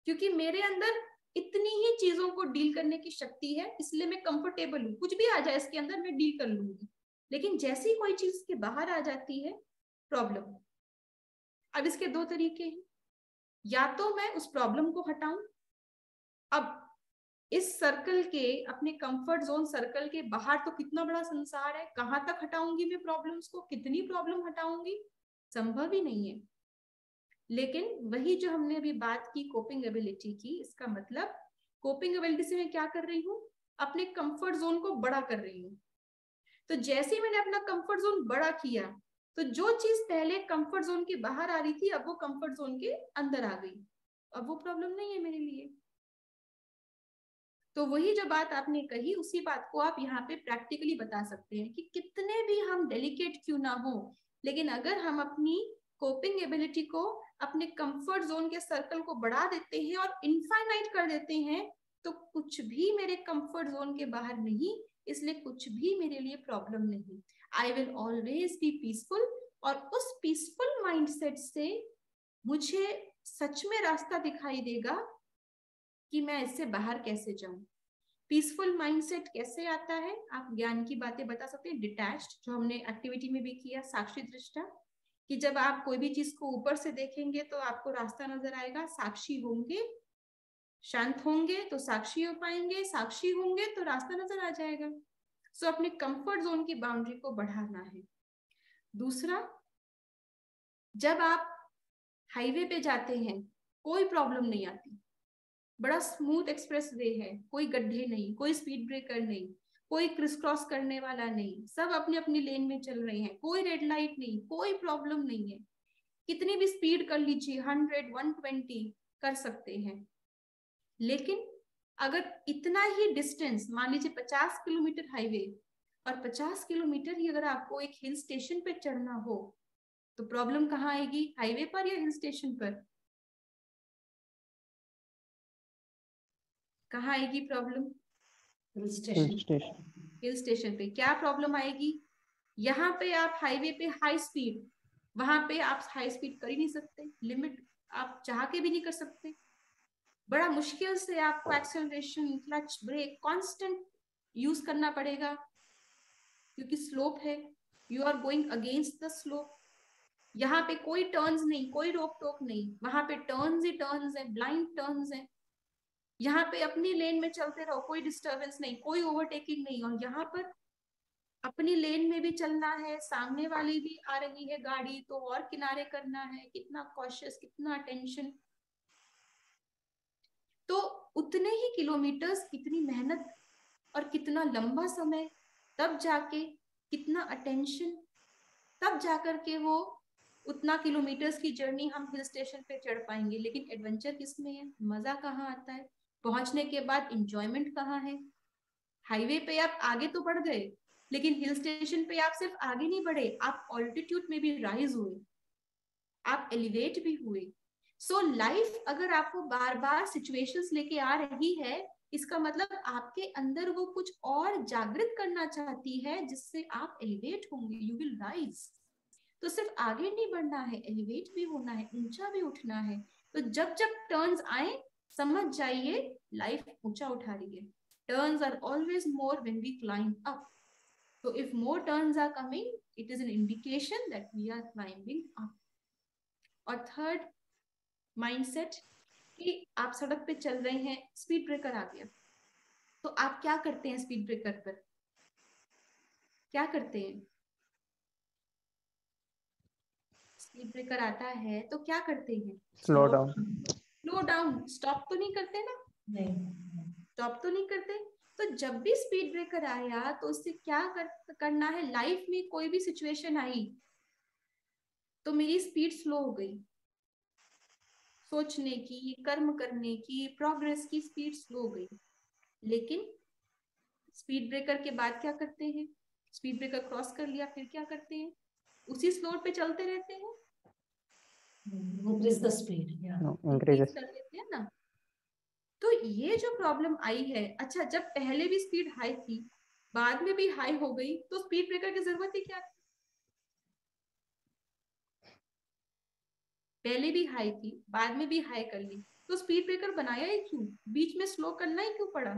क्योंकि मेरे अंदर इतनी ही चीजों को डील करने की शक्ति है, इसलिए मैं कंफर्टेबल हूं। कुछ भी आ जाए इसके अंदर मैं डील कर लूंगी, लेकिन जैसी कोई चीज इसके बाहर आ जाती है, प्रॉब्लम। अब इसके दो तरीके हैं, या तो मैं उस प्रॉब्लम को हटाऊं। अब इस सर्कल के, अपने कंफर्ट जोन सर्कल के बाहर तो कितना बड़ा संसार है, कहां तक हटाऊंगी मैं प्रॉब्लम्स को? कितनी प्रॉब्लम हटाऊंगी? संभव ही नहीं है। लेकिन वही जो हमने अभी बात की कोपिंग एबिलिटी की, इसका मतलब कोपिंग एबिलिटी से मैं क्या कर रही हूँ? अपने कंफर्ट जोन को बड़ा कर रही हूँ। तो जैसे ही मैंने अपना कंफर्ट जोन बड़ा किया, तो जो चीज पहले कंफर्ट जोन के बाहर आ रही थी, अब वो कंफर्ट जोन के अंदर आ गई। अब वो प्रॉब्लम नहीं है मेरे लिए। तो वही जो बात आपने कही, उसी बात को आप यहाँ पे प्रैक्टिकली बता सकते हैं कि कितने भी हम डेलिकेट क्यों ना हो, लेकिन अगर हम अपनी कोपिंग एबिलिटी को, अपने कंफर्ट जोन के सर्कल को बढ़ा देते हैं और इनफाइनाइट कर देते हैं, तो कुछ भी मेरे कंफर्ट जोन के बाहर नहीं, इसलिए कुछ भी मेरे लिए प्रॉब्लम नहीं। I will always be peaceful, और उस पीसफुल माइंडसेट से मुझे सच में रास्ता दिखाई देगा कि मैं इससे बाहर कैसे जाऊं। पीसफुल माइंडसेट कैसे आता है? आप ज्ञान की बातें बता सकते हैं। डिटैच्ड, जो हमने एक्टिविटी में भी किया, साक्षी दृष्टा, कि जब आप कोई भी चीज को ऊपर से देखेंगे तो आपको रास्ता नजर आएगा। साक्षी होंगे, शांत होंगे तो साक्षी हो पाएंगे, साक्षी होंगे तो रास्ता नजर आ जाएगा। सो अपने कंफर्ट जोन की बाउंड्री को बढ़ाना है। दूसरा, जब आप हाईवे पे जाते हैं कोई प्रॉब्लम नहीं आती, बड़ा स्मूथ एक्सप्रेस वे है, कोई गड्ढे नहीं, कोई स्पीड ब्रेकर नहीं, कोई क्रिस क्रॉस करने वाला नहीं, सब अपनी अपनी लेन में चल रहे हैं, कोई रेड लाइट नहीं, कोई प्रॉब्लम नहीं है। कितनी भी स्पीड कर लीजिए, 100, 120 कर सकते हैं। लेकिन अगर इतना ही डिस्टेंस, मान लीजिए 50 किलोमीटर हाईवे, और 50 किलोमीटर ही अगर आपको एक हिल स्टेशन पे चढ़ना हो, तो प्रॉब्लम कहाँ आएगी? हाईवे पर या हिल स्टेशन पर? कहाँ आएगी problem? Hill station. Hill station पे क्या प्रॉब्लम आएगी? यहाँ पे आप हाईवे पे हाई स्पीड, वहां पे आप हाई स्पीड कर ही नहीं सकते, लिमिट आप चाह के भी नहीं कर सकते। बड़ा मुश्किल से आपको acceleration, clutch, brake constant use करना पड़ेगा, क्योंकि स्लोप है, you are going against the slope. यहाँ पे कोई टर्न्स नहीं, कोई रोक टोक नहीं, वहां पे टर्न्स ही टर्न्स है, ब्लाइंड टर्न्स है। यहाँ पे अपनी लेन में चलते रहो, कोई डिस्टर्बेंस नहीं, कोई ओवरटेकिंग नहीं। और यहाँ पर अपनी लेन में भी चलना है, सामने वाली भी आ रही है गाड़ी तो और किनारे करना है, कितना कॉशियस, कितना अटेंशन। तो उतने ही किलोमीटर्स, कितनी मेहनत और कितना लंबा समय, तब जाके कितना अटेंशन, तब जाकर के वो उतना किलोमीटर्स की जर्नी हम हिल स्टेशन पे चढ़ पाएंगे। लेकिन एडवेंचर किसमें है, मजा कहाँ आता है, पहुंचने के बाद इंजॉयमेंट कहाँ है। हाईवे पे आप आगे तो बढ़ गए, लेकिन हिल स्टेशन पे आप सिर्फ आगे नहीं बढ़े, आप ऑल्टीट्यूड में भी राइज हुए, आप एलिवेट भी हुए। सो लाइफ अगर आपको बार बार सिचुएशंस लेके आ रही है, इसका मतलब आपके अंदर वो कुछ और जागृत करना चाहती है, जिससे आप एलिवेट होंगे, यू विल राइज। तो सिर्फ आगे नहीं बढ़ना है, एलिवेट भी होना है, ऊंचा भी उठना है। तो जब जब टर्न्स आए, समझ जाइए लाइफ ऊंचा उठा रही है। Turns are always more when we climb up. So if more turns are coming, it is an indication that we are climbing up. और थर्ड माइंडसेट, कि आप सड़क पे चल रहे हैं, स्पीड ब्रेकर आ गया, तो आप क्या करते हैं स्पीड ब्रेकर पर, क्या करते हैं? स्पीड ब्रेकर आता है तो क्या करते हैं? Slow down. Slow down, stop तो नहीं करते ना? नहीं, स्टॉप तो नहीं करते। तो जब भी स्पीड ब्रेकर आया तो उससे क्या करना है, लाइफ में कोई भी सिचुएशन आई तो मेरी स्पीड स्लो हो गई, सोचने की, कर्म करने की, प्रोग्रेस की स्पीड स्लो हो गई। लेकिन स्पीड ब्रेकर के बाद क्या करते हैं? स्पीड ब्रेकर क्रॉस कर लिया, फिर क्या करते हैं? उसी स्लोर पे चलते रहते हैं, increase the speed, yeah. Increase कर लेते हैं ना। तो ये जो प्रॉब्लम आई है, अच्छा जब पहले भी स्पीड हाई थी, बाद में भी हाई हो गई, तो स्पीड ब्रेकर की जरूरत ही क्या थी? पहले भी हाई थी, बाद में भी हाई कर ली, तो स्पीड ब्रेकर बनाया ही क्यों? बीच में स्लो करना ही क्यों पड़ा?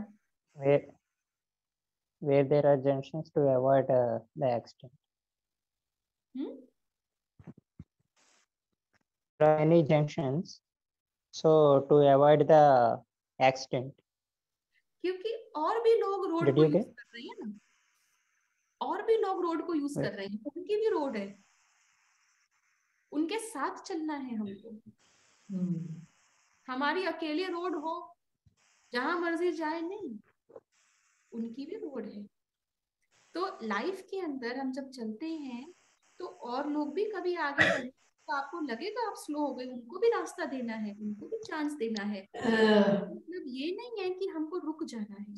where there are junctions to avoid the accident. There are any junctions, so to avoid the accident. क्योंकि और भी लोग रोड Did को you यूज get? कर रहे हैं ना, और भी लोग रोड को यूज कर रहे हैं, उनकी भी रोड है, उनके साथ चलना है हमको। हमारी अकेले रोड हो, जहां मर्जी जाए, नहीं, उनकी भी रोड है। तो लाइफ के अंदर हम जब चलते हैं तो और लोग भी कभी आगे बढ़े, तो आपको लगेगा आप स्लो हो गए, उनको भी रास्ता देना है, उनको भी चांस देना है। मतलब ये नहीं है कि हमको रुक जाना है।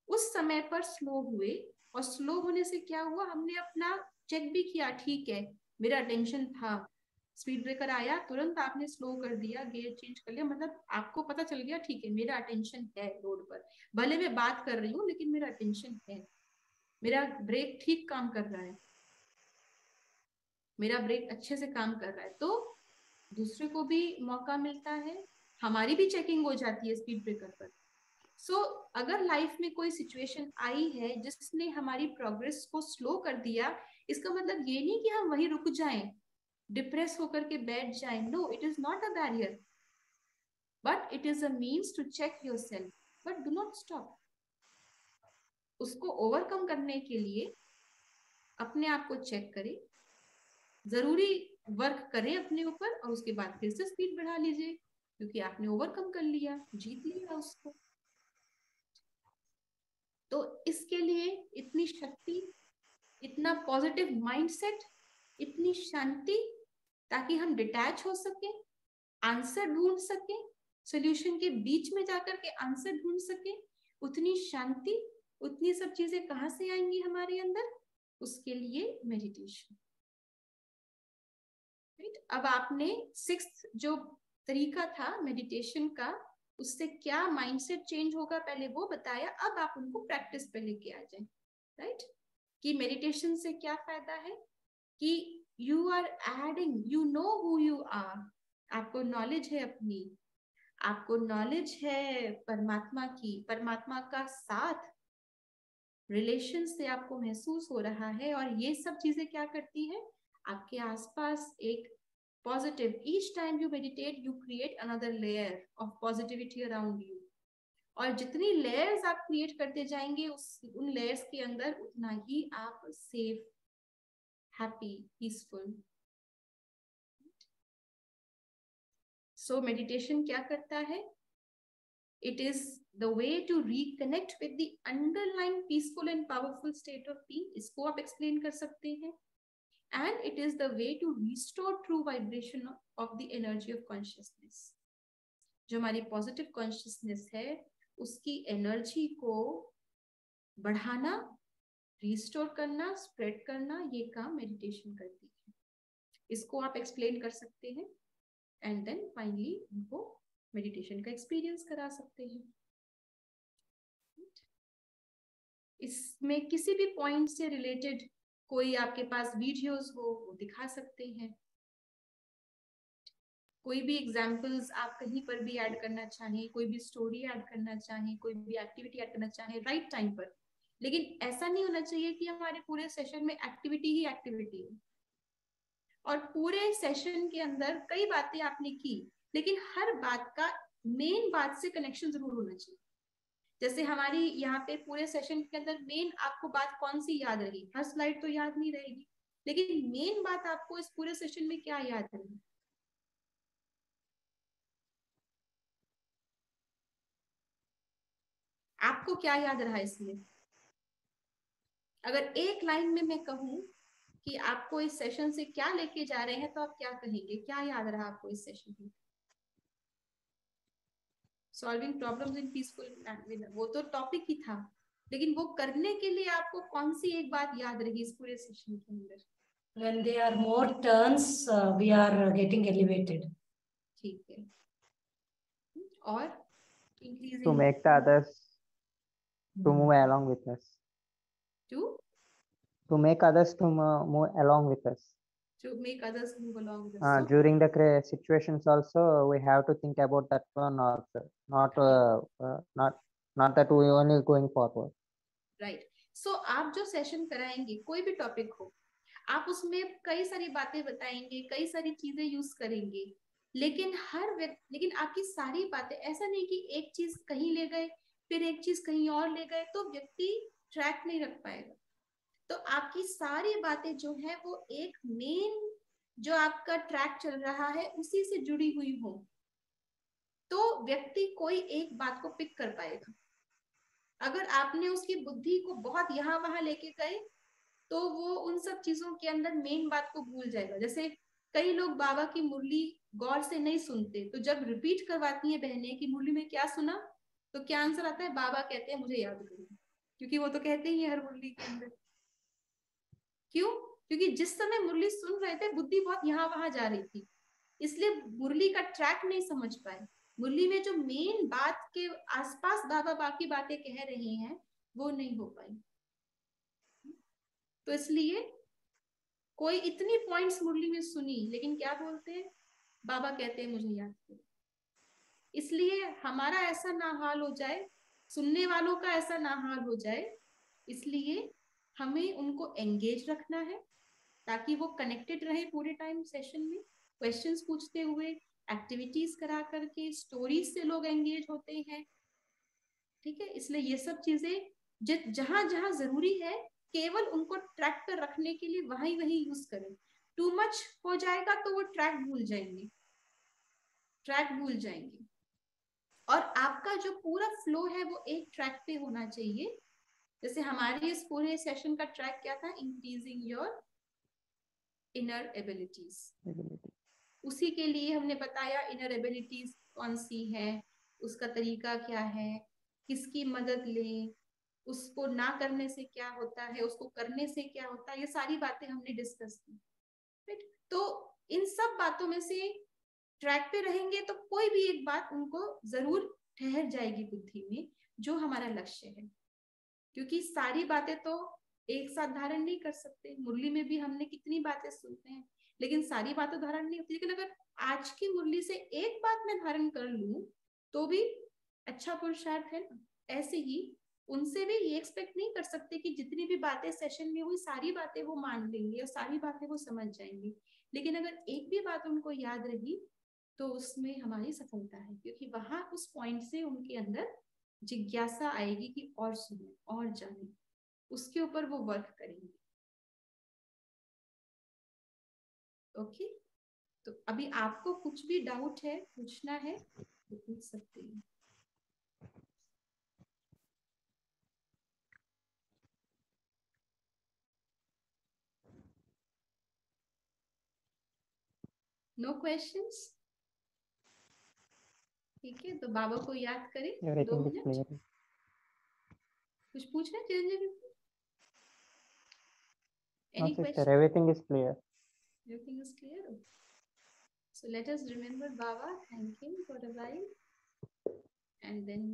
उस समय पर स्लो हुए, और स्लो होने से क्या हुआ, हमने अपना चेक भी किया, ठीक है मेरा अटेंशन था, स्पीड ब्रेकर आया तुरंत आपने स्लो कर दिया, गियर चेंज कर लिया, मतलब आपको पता चल गया ठीक है मेरा अटेंशन है रोड पर, भले मैं बात कर रही हूँ लेकिन मेरा अटेंशन है, मेरा ब्रेक ठीक काम कर रहा है, मेरा ब्रेक अच्छे से काम कर रहा है। तो दूसरे को भी मौका मिलता है, हमारी भी चेकिंग हो जाती है स्पीड ब्रेकर पर। सो अगर लाइफ में कोई सिचुएशन आई है जिसने हमारी प्रोग्रेस को स्लो कर दिया, इसका मतलब ये नहीं कि हम वहीं रुक जाएं, डिप्रेस होकर के बैठ जाएं। No, it is not a barrier, but it is a means to check yourself, but do not stop. उसको ओवरकम करने के लिए अपने आप को चेक करें, जरूरी वर्क करें अपने ऊपर, और उसके बाद फिर से स्पीड बढ़ा लीजिए, क्योंकि आपने ओवरकम कर लिया, जीत लिया उसको। तो इसके लिए इतनी शक्ति, इतना पॉजिटिव माइंडसेट, इतनी शांति, ताकि हम डिटैच हो सके, आंसर ढूंढ सके, सॉल्यूशन के बीच में जाकर के आंसर ढूंढ सके, उतनी शांति, उतनी सब चीजें कहाँ से आएंगी हमारे अंदर? उसके लिए मेडिटेशन। राइट? अब आपने सिक्स्थ जो तरीका था मेडिटेशन का, उससे क्या माइंडसेट चेंज होगा पहले वो बताया, अब आप उनको प्रैक्टिस पे लेके आ जाए। राइट? कि मेडिटेशन से क्या फायदा है, कि you are adding, you know who you are, आपको नॉलेज है अपनी, आपको नॉलेज है परमात्मा की, परमात्मा का साथ रिलेशन से आपको महसूस हो रहा है, और ये सब चीजें क्या करती है, आपके आसपास एक positive, each time you meditate you create another layer of positivity around you, और जितनी लेयर्स आप क्रिएट करते जाएंगे उन लेयर्स के अंदर उतना ही आप safe, happy, peaceful. So meditation क्या करता है, it is the way to reconnect with the underlying peaceful and powerful state of being, इसको आप एक्सप्लेन कर सकते हैं, and it is the way to restore true vibration of the energy of consciousness। जो हमारी पॉजिटिव कॉन्शियसनेस है उसकी energy को बढ़ाना, रिस्टोर करना, स्प्रेड करना, ये काम मेडिटेशन करती है। इसको आप एक्सप्लेन कर सकते हैं एंड देन फाइनली उनको मेडिटेशन का एक्सपीरियंस करा सकते हैं। इसमें किसी भी पॉइंट से रिलेटेड कोई आपके पास वीडियोस हो वो दिखा सकते हैं, कोई भी एग्जांपल्स आप कहीं पर भी ऐड करना चाहें, कोई भी स्टोरी ऐड करना चाहें, कोई भी एक्टिविटी ऐड करना चाहें राइट टाइम पर। लेकिन ऐसा नहीं होना चाहिए कि हमारे पूरे सेशन में एक्टिविटी ही एक्टिविटी है, और पूरे सेशन के अंदर कई बातें आपने की लेकिन हर बात का मेन बात से कनेक्शन जरूर होना चाहिए। जैसे हमारी यहाँ पे पूरे सेशन के अंदर मेन आपको बात कौन सी याद रही, हर स्लाइड तो याद नहीं रहेगी, लेकिन मेन बात आपको इस पूरे सेशन में क्या याद रही, आपको क्या याद रहा इसमें? अगर एक लाइन में मैं कहूं कि आपको इस सेशन से क्या लेके जा रहे हैं तो आप क्या कहेंगे, क्या याद रहा आपको इस सेशन में? Solving problems in peaceful manner, वो तो टॉपिक ही था, लेकिन वो करने के लिए आपको कौन सी एक बात याद रही इस पूरे सेशन के अंदर? When there are more turns, we are getting elevated. ठीक है, और increasing to make the others to move along with us, to make others to move along with us, to make others move along with us. So, during the situations also we have to think about that one also, not that we only going forward. Right. So आप जो session कराएंगे कोई भी topic हो, आप उसमें कई सारी बातें बताएंगे, कई सारी चीजें यूज करेंगे, लेकिन आपकी सारी बातें, ऐसा नहीं कि एक चीज कहीं ले गए फिर एक चीज कहीं और ले गए तो व्यक्ति ट्रैक नहीं रख पाएगा। तो आपकी सारी बातें जो है वो एक मेन जो आपका ट्रैक चल रहा है उसी से जुड़ी हुई हो तो व्यक्ति कोई एक बात को पिक कर पाएगा। अगर आपने उसकी बुद्धि को बहुत यहाँ वहां लेके गए तो वो उन सब चीजों के अंदर मेन बात को भूल जाएगा। जैसे कई लोग बाबा की मुरली गौर से नहीं सुनते, तो जब रिपीट करवाती है बहनें कि मुरली में क्या सुना, तो क्या आंसर आता है, बाबा कहते हैं मुझे याद करो, क्योंकि वो तो कहते ही है हर मुरली के अंदर। क्यों? क्योंकि जिस समय मुरली सुन रहे थे बुद्धि बहुत यहाँ वहां जा रही थी, इसलिए मुरली का ट्रैक नहीं समझ पाए। मुरली में जो मेन बात के आसपास बाबा बाकी बातें कह रहे हैं वो नहीं हो पाई। तो इसलिए कोई इतनी पॉइंट्स मुरली में सुनी लेकिन क्या बोलते हैं, बाबा कहते हैं मुझे याद करो। इसलिए हमारा ऐसा ना हाल हो जाए, सुनने वालों का ऐसा ना हाल हो जाए, इसलिए हमें उनको एंगेज रखना है ताकि वो कनेक्टेड रहे पूरे टाइम सेशन में, क्वेश्चंस पूछते हुए, एक्टिविटीज करा करके, स्टोरीज से लोग एंगेज होते हैं। ठीक है, इसलिए ये सब चीजें जहां जहां जरूरी है केवल उनको ट्रैक पर रखने के लिए वहीं यूज करें। टू मच हो जाएगा तो वो ट्रैक भूल जाएंगे। और आपका जो पूरा फ्लो है वो एक ट्रैक पे होना चाहिए। जैसे हमारे इस पूरे सेशन का ट्रैक क्या था, इंक्रीजिंग योर इनर एबिलिटीज। उसी के लिए हमने बताया इनर एबिलिटीज कौन सी है, उसका तरीका क्या है, किसकी मदद लें, उसको ना करने से क्या होता है, उसको करने से क्या होता है, ये सारी बातें हमने डिस्कस की। राइट, तो इन सब बातों में से ट्रैक पे रहेंगे तो कोई भी एक बात उनको जरूर ठहर जाएगी बुद्धि में, जो हमारा लक्ष्य है। क्योंकि सारी बातें तो एक साथ धारण नहीं कर सकते। मुरली में भी हमने कितनी बातें सुनते हैं, लेकिन सारी बातें धारण नहीं होती। लेकिन अगर आज की मुरली से एक बात मैं धारण कर लूं तो भी अच्छा पुरुषार्थ है ना। ऐसे ही उनसे भी ये एक्सपेक्ट नहीं कर सकते कि जितनी भी बातें सेशन में हुई सारी बातें वो मान लेंगी और सारी बातें वो समझ जाएंगी। लेकिन अगर एक भी बात उनको याद रही तो उसमें हमारी सफलता है, क्योंकि वहां उस पॉइंट से उनके अंदर जिज्ञासा आएगी कि और सुने और जाने, उसके ऊपर वो वर्क करेंगे। ओके, तो अभी आपको कुछ भी डाउट है, पूछना है तो पूछ सकते हैं। No questions? ठीक है, तो बाबा को याद करें 2 मिनट। कुछ पूछना है Chiranjeevi? No, sister, everything is clear. Everything is clear. So let us remember Baba, thank him for a while, and then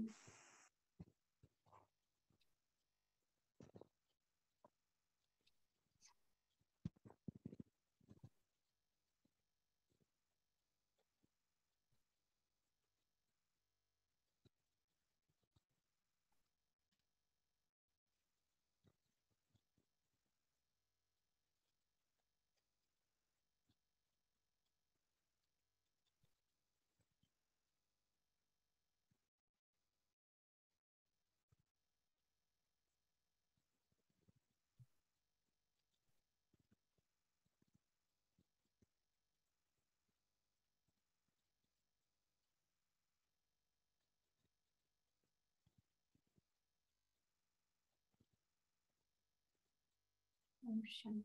Om Shanti.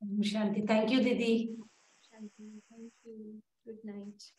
Om Shanti. Thank you, Didi. Shanti, thank you. Good night.